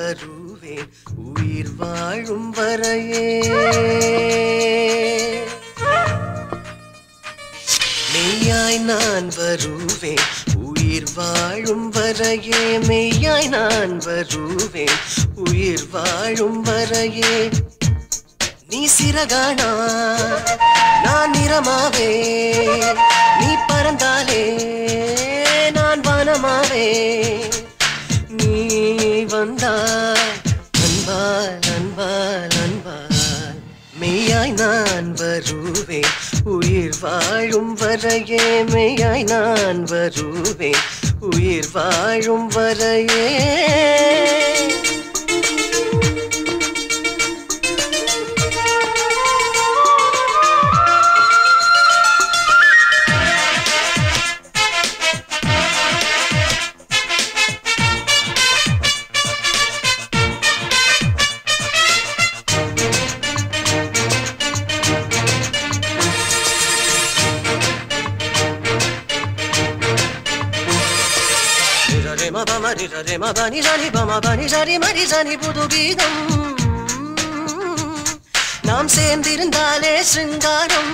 வருவேன் உயிர் வாழும் வரையே மெய்யாய் நான் வருவேன் உயிர் வாழும் வரையே மெய்யாய் நான் வருவேன் உயிர் வாழும் வரையே நீ சிறகானா நான் நிறமாவே நீ பறந்தாலே நான் வானமாவே நீ வந்தாய் அன்பால் அன்பால் அன்பால் மெய்யாய் நான் வருவேன் உயிர் வாழும் வரையே மெய்யாய் நான் வருவேன் உயிர் வாழும் வரையே Rema bani jani bama bani jari mari jani pudu geetham நாம் சேர்ந்திருந்தாலே சிங்காரம்